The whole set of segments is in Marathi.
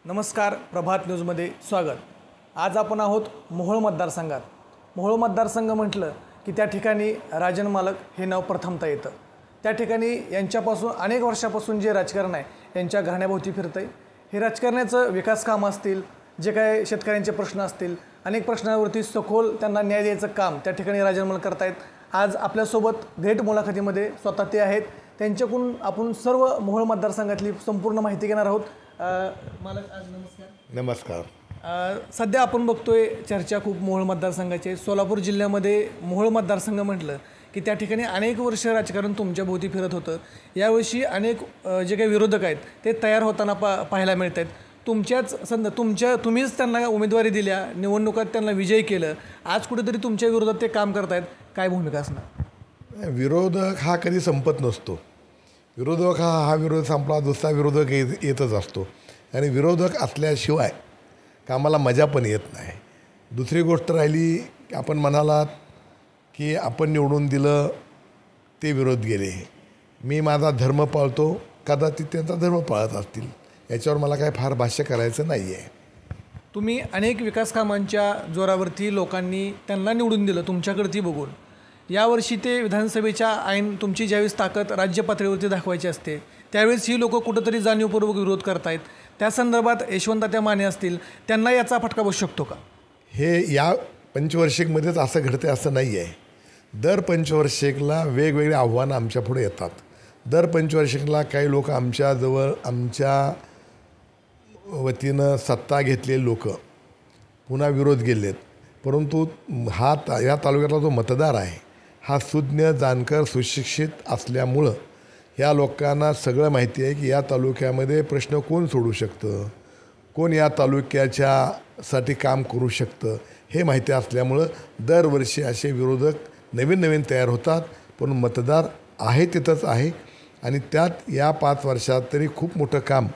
नमस्कार, प्रभात न्यूजमध्ये स्वागत। आज आपण आहोत मोहोळ मतदारसंघात। मोहोळ मतदारसंघ म्हटलं की त्या ठिकाणी राजन मालक हे नाव प्रथमतः येतं। त्या ठिकाणी यांच्यापासून अनेक वर्षापासून जे राजकारण आहे यांच्या घराण्याभोवती फिरतंय। हे राजकारणाचं विकास काम असतील, जे काय शेतकऱ्यांचे प्रश्न असतील, अनेक प्रश्नांवरती सखोल त्यांना न्याय द्यायचं काम त्या ठिकाणी राजन मालक करतायत। आज आपल्यासोबत ग्रेट मुलाखतीमध्ये स्वतः ते आहेत। त्यांच्याकडून आपण सर्व मोहोळ मतदारसंघातली संपूर्ण माहिती घेणार आहोत। मालक आज नमस्कार। नमस्कार। सध्या आपण बघतोय चर्चा खूप मोहोळ मतदारसंघाची। सोलापूर जिल्ह्यामध्ये मोहोळ मतदारसंघ म्हटलं की त्या ठिकाणी अनेक वर्ष राजकारण तुमच्या भोवती फिरत होतं। यावर्षी अनेक जे काही विरोधक आहेत ते तयार होताना पाहायला मिळत आहेत। तुम्हीच त्यांना उमेदवारी दिल्या, निवडणुकात त्यांना विजयी केलं। आज कुठेतरी तुमच्या विरोधात ते काम करतायत, काय भूमिका असणार? विरोधक हा कधी संपत नसतो। विरोधक हा विरोध संपला दुसरा विरोधक येतच असतो आणि विरोधक असल्याशिवाय कामाला मजा पण येत नाही। दुसरी गोष्ट राहिली की आपण म्हणालात की आपण निवडून दिलं ते विरोध गेले। मी माझा धर्म पाळतो, कदाचित त्यांचा धर्म पाळत असतील, याच्यावर मला काय फार भाष्य करायचं नाही आहे। तुम्ही अनेक विकास कामांच्या जोरावरती लोकांनी त्यांना निवडून दिलं तुमच्याकडे बघून। यावर्षी ते विधानसभेच्या ऐन तुमची ज्यावेळेस ताकद राज्य पातळीवरती दाखवायची असते त्यावेळेस ही लोक कुठेतरी जाणीवपूर्वक विरोध करतायत। त्या संदर्भात यशवंततात्या माने असतील, त्यांना याचा फटका बसू शकतो का? हे या पंचवार्षिकमध्येच असं घडते असं नाही आहे। दर पंचवार्षिकला वेगवेगळे आव्हानं आमच्यापुढे येतात। दर पंचवार्षिकला काही लोक आमच्याजवळ आमच्या वतीनं सत्ता घेतलेले लोक पुन्हा विरोध गेलेत, परंतु या तालुक्यातला जो मतदार आहे हा सुज्ञ, जाणकार, सुशिक्षित असल्यामुळं या लोकांना सगळं माहिती आहे की या तालुक्यामध्ये प्रश्न कोण सोडू शकतं, कोण या तालुक्याच्यासाठी काम करू शकतं हे माहिती असल्यामुळं दरवर्षी असे विरोधक नवीन तयार होतात। पण मतदार आहे तिथंच आहे आणि त्यात या 5 वर्षात तरी खूप मोठं काम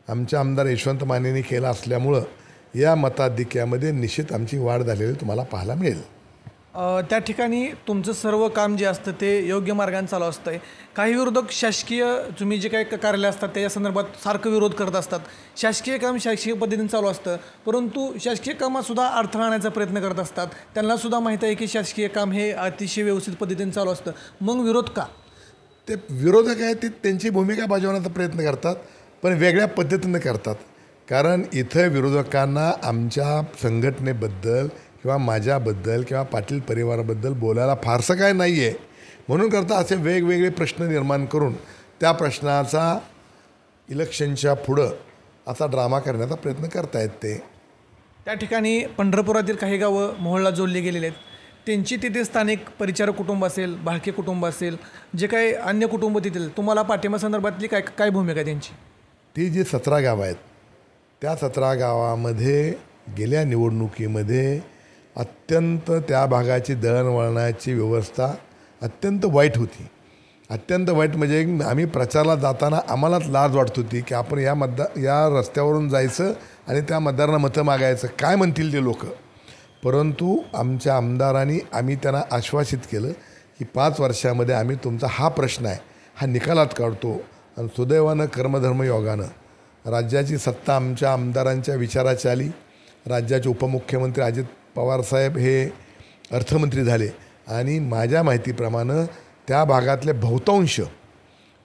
आमच्या आमदार यशवंत मानेंनी केलं असल्यामुळं या मताधिक्यामध्ये निश्चित आमची वाढ झालेली तुम्हाला पाहायला मिळेल। त्या ठिकाणी तुमचं सर्व काम जे असतं ते योग्य मार्गाने चालू असतं। काही विरोधक शासकीय तुम्ही जे काही कार्यालय असतात त्या संदर्भात सारखं विरोध करत असतात। शासकीय काम शासकीय पद्धतीने चालू असतं, परंतु शासकीय कामातसुद्धा अडथळा आणण्याचा प्रयत्न करत असतात। त्यांनासुद्धा माहीत आहे की शासकीय काम हे अतिशय व्यवस्थित पद्धतीने चालू असतं, मग विरोध का? ते विरोधक आहेत ते त्यांची भूमिका बजावण्याचा प्रयत्न करतात, पण वेगळ्या पद्धतीनं करतात। कारण इथं विरोधकांना आमच्या संघटनेबद्दल किंवा माझ्याबद्दल किंवा पाटील परिवाराबद्दल बोलायला फारसं काय नाही आहे, म्हणून करता असे वेगवेगळे प्रश्न निर्माण करून त्या प्रश्नाचा इलेक्शनच्या पुढं असा ड्रामा करण्याचा प्रयत्न करतायत ते। त्या ठिकाणी पंढरपुरातील काही गावं मोहोळला जोडली गेलेली आहेत। त्यांची तिथे स्थानिक परिचारक कुटुंब असेल, भाळके कुटुंब असेल, जे काही अन्य कुटुंब तिथील तुम्हाला पाठिंबा संदर्भातली काय भूमिका आहे त्यांची? ती जी 17 गावं आहेत त्या 17 गावामध्ये गेल्या निवडणुकीमध्ये अत्यंत त्या भागाची दळणवळणाची व्यवस्था अत्यंत वाईट होती। अत्यंत वाईट म्हणजे आम्ही प्रचाराला जाताना आम्हालाच लाज वाटत होती की आपण या रस्त्यावरून जायचं आणि त्या मतदारांना मतं मागायचं, काय म्हणतील ते लोक। परंतु आमच्या आमदारांनी आम्ही त्यांना आश्वासित केलं की 5 वर्षामध्ये आम्ही तुमचा हा प्रश्न आहे हा निकालात काढतो। आणि सुदैवानं कर्मधर्म योगानं राज्याची सत्ता आमच्या आमदारांच्या विचाराची आली। राज्याचे उपमुख्यमंत्री अजित पवारसाहेब हे अर्थमंत्री झाले आणि माझ्या माहितीप्रमाणे त्या भागातले बहुतांश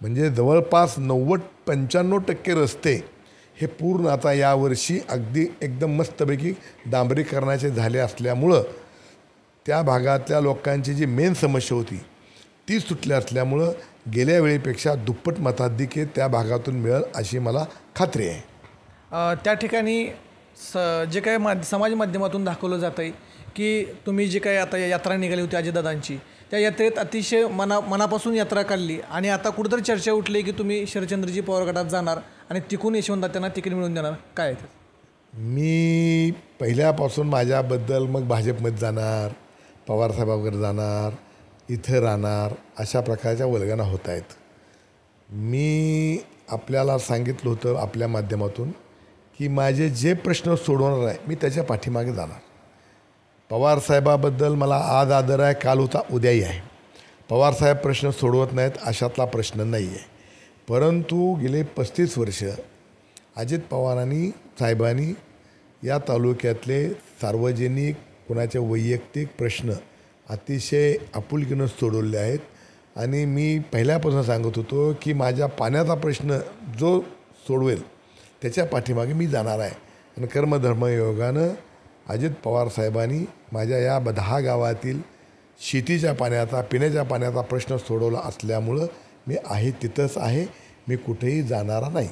म्हणजे जवळपास 90-95% रस्ते हे पूर्ण आता यावर्षी अगदी एकदम मस्तपैकी डांबरीकरणाचे झाले असल्यामुळं त्या भागातल्या लोकांची जी मेन समस्या होती ती सुटली असल्यामुळं गेल्या वेळेपेक्षा दुप्पट मताधिक्य त्या भागातून मिळेल अशी मला खात्री आहे। त्या ठिकाणी जे काही समाज माध्यमातून दाखवलं जातं आहे की तुम्ही जे काही आता यात्रा निघाली होती अजितदादांची, त्या यात्रेत अतिशय मनापासून यात्रा काढली आणि आता कुठेतरी चर्चा उठली की तुम्ही शरदचंद्रजी पवार गटात जाणार आणि तिकून यशवंततात्यांना तिकीट मिळवून देणार, काय आहे? मी पहिल्यापासून माझ्याबद्दल मग भाजपमध्ये जाणार, पवारसाहेबांवर जाणार, इथं राहणार अशा प्रकारच्या वल्गना होत आहेत। मी आपल्याला सांगितलं होतं आपल्या माध्यमातून की माझे जे प्रश्न सोडवणार आहे मी त्याच्या पाठीमागे जाणार। पवारसाहेबाबद्दल मला आज आदर आहे, काल होता, उद्याही आहे। पवारसाहेब प्रश्न सोडवत नाहीत अशातला प्रश्न नाही आहे, परंतु गेले 35 वर्ष अजित पवारांनी साहेबांनी या तालुक्यातले सार्वजनिक कोणाचे वैयक्तिक प्रश्न अतिशय आपुलकीनं सोडवले आहेत. आणि मी पहिल्यापासून सांगत होतो की माझ्या पाण्याचा प्रश्न जो सोडवेल त्याच्या पाठीमागे मी जाणार आहे. आणि कर्मधर्मयोगानं अजित पवार साहेबांनी माझ्या या 10 गावातील शेतीच्या पाण्याचा पिण्याच्या पाण्याचा प्रश्न सोडवला असल्यामुळं मी आहे तिथंच आहे. मी कुठेही जाणारा नाही.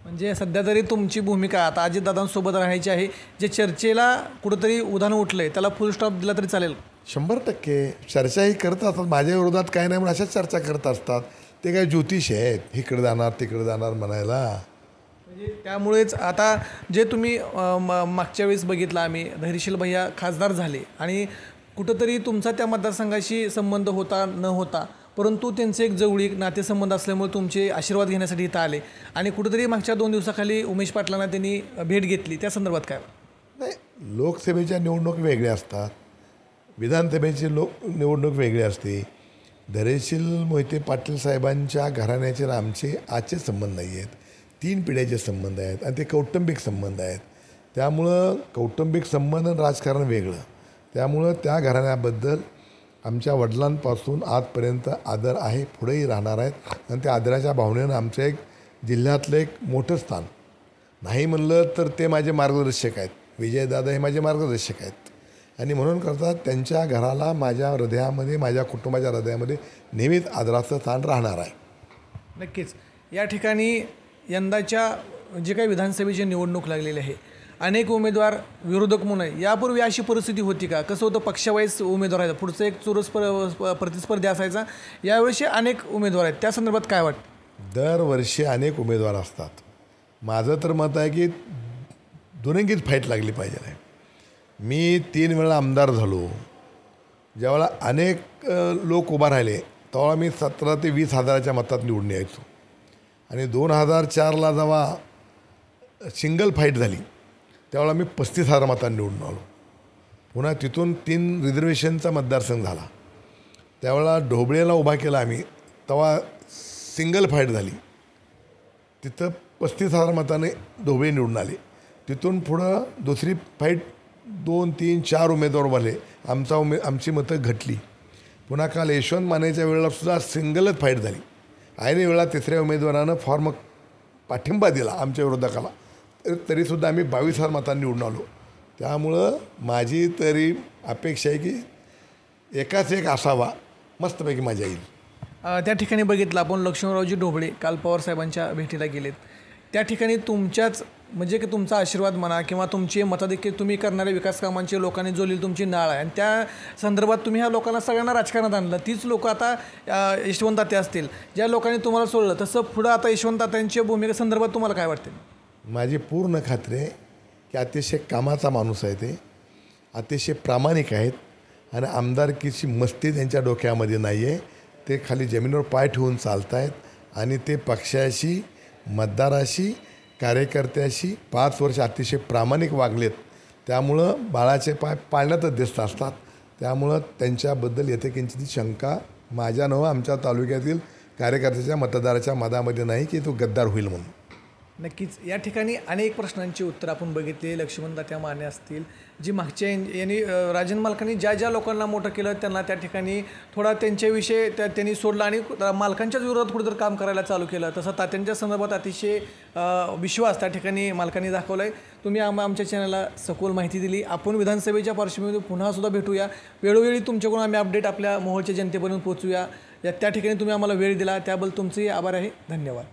म्हणजे सध्या तरी तुमची भूमिका आता अजितदादांसोबत राहण्याची आहे. जे चर्चेला कुठंतरी उदाहरण उठलं आहे त्याला फुल स्टॉप दिला तरी चालेल. 100% चर्चाही करत असतात. माझ्या विरोधात काय नाही म्हणून अशाच चर्चा करत असतात. ते काय ज्योतिष आहेत इकडे जाणार तिकडे जाणार म्हणायला. म्हणजे त्यामुळेच आता जे तुम्ही मागच्या वेळेस बघितलं आम्ही धैर्यशील भैया खासदार झाले आणि कुठंतरी तुमचा त्या मतदारसंघाशी संबंध होता न होता परंतु त्यांचे एक जवळीक नातेसंबंध असल्यामुळे तुमचे आशीर्वाद घेण्यासाठी इथं आले आणि कुठंतरी मागच्या 2 दिवसाखाली उमेश पाटलांना त्यांनी भेट घेतली. त्या संदर्भात काय? नाही, लोकसभेच्या निवडणूक वेगळ्या असतात, विधानसभेची निवडणूक वेगळी असते. धैर्यशील मोहिते पाटील साहेबांच्या घराण्याचे आणि आमचे आजचे संबंध नाही आहेत. 3 पिढ्याचे संबंध आहेत आणि ते कौटुंबिक संबंध आहेत. त्यामुळं कौटुंबिक संबंध आणि राजकारण वेगळं. त्यामुळं त्या घराण्याबद्दल आमच्या वडिलांपासून आजपर्यंत आदर आहे, पुढेही राहणार आहेत. आणि त्या आदराच्या भावनेनं आमचं एक जिल्ह्यातलं एक मोठं स्थान नाही म्हणलं तर ते माझे मार्गदर्शक आहेत. विजयदादा हे माझे मार्गदर्शक आहेत आणि म्हणून करतात त्यांच्या घराला माझ्या हृदयामध्ये माझ्या कुटुंबाच्या हृदयामध्ये नेहमीच आदराचं स्थान राहणार आहे. नक्कीच. या ठिकाणी यंदाच्या जे काही विधानसभेची निवडणूक लागलेली आहे अनेक उमेदवार विरोधक म्हणून आहे. यापूर्वी अशी परिस्थिती होती का? कसं होतं पक्षावाईज उमेदवार आहेत, पुढचं एक चुरस प्रतिस्पर्धी असायचा. यावेळेस अनेक उमेदवार आहेत, त्या संदर्भात काय वाटतं? दरवर्षी अनेक उमेदवार असतात. माझं तर मत आहे की दुरंगीच फाईट लागली पाहिजे आहे. मी 3 वेळा आमदार झालो. ज्यावेळेला अनेक लोक उभा राहिले तेव्हा मी 17 ते 20 हजाराच्या मतात निवडून यायचो. आणि 2004ला जेव्हा सिंगल फाईट झाली त्यावेळेला मी 35,000 मतांनी निवडून आलो. पुन्हा तिथून 3 रिझर्वेशनचा मतदारसंघ झाला. त्यावेळेला ढोबळेला उभा केला आम्ही, तेव्हा सिंगल फाईट झाली. तिथं 35,000 मताने ढोबळे निवडून आले. तिथून पुढं दुसरी फाईट 2, 3, 4 उमेदवार उभारले. आमची मतं घटली. पुन्हा काल यशवंत मानेच्या वेळेलासुद्धा सिंगलच फाईट झाली. ऐन वेळा 3ऱ्या उमेदवारानं फॉर्म पाठिंबा दिला आमच्या विरोधकाला, तरीसुद्धा आम्ही 22,000 मतांनी निवडून आलो. त्यामुळं माझी तरी अपेक्षा आहे की एकाच एक असावा, मस्तपैकी मजा येईल. त्या ठिकाणी बघितलं आपण लक्ष्मणरावजी ढोबळे काल पवारसाहेबांच्या भेटीला गेलेत. त्या ठिकाणी तुमच्याच म्हणजे की तुमचा आशीर्वाद म्हणा किंवा तुमचे मताधिक्य तुम्ही करणाऱ्या विकास कामांची लोकांनी जोडलेली तुमची नाळ आहे आणि त्या संदर्भात तुम्ही ह्या लोकांना सगळ्यांना राजकारणात आणलं. तीच लोक आता यशवंत तात्या असतील, ज्या लोकांनी तुम्हाला सोडलं तसं पुढं आता यशवंत तात्यांच्या भूमिके संदर्भात तुम्हाला काय वाटते? माझी पूर्ण खात्री आहे की अतिशय कामाचा माणूस आहे, ते अतिशय प्रामाणिक आहेत आणि आमदारकीची मस्ती त्यांच्या डोक्यामध्ये नाही आहे. ते खाली जमिनीवर पाय ठेवून चालत आहेत आणि ते पक्षाशी, मतदाराशी, कार्यकर्त्याशी 5 वर्ष अतिशय प्रामाणिक वागलेत. त्यामुळं बाळाचे पाय पाळण्यातच दिसत असतात. त्यामुळं त्यांच्याबद्दल येथे किंचित शंका माझ्या नव्हे आमच्या तालुक्यातील कार्यकर्त्याच्या मतदाराच्या मनामध्ये नाही की तो गद्दार होईल म्हणून. नक्कीच. या ठिकाणी अनेक प्रश्नांची उत्तर आपण बघितली. लक्ष्मण तात्या माने असतील, जी मागच्या यांनी राजन मालकांनी ज्या ज्या लोकांना मोठं केलं त्यांना त्या ठिकाणी थोडा त्यांच्याविषयी त्यांनी सोडलं आणि मालकांच्याच विरोधात कुठेतरी काम करायला चालू केलं. तसं तात्यांच्या संदर्भात अतिशय विश्वास त्या ठिकाणी मालकांनी दाखवला आहे. तुम्ही आमच्या चॅनलला सखोल माहिती दिली. आपण विधानसभेच्या पार्श्वभूमीवर पुन्हा सुद्धा भेटूया. वेळोवेळी तुमच्याकडून आम्ही अपडेट आपल्या मोहोळच्या जनतेपर्यंत पोहोचूया. त्या ठिकाणी तुम्ही आम्हाला वेळ दिला त्याबद्दल तुमचेही आभार आहे. धन्यवाद.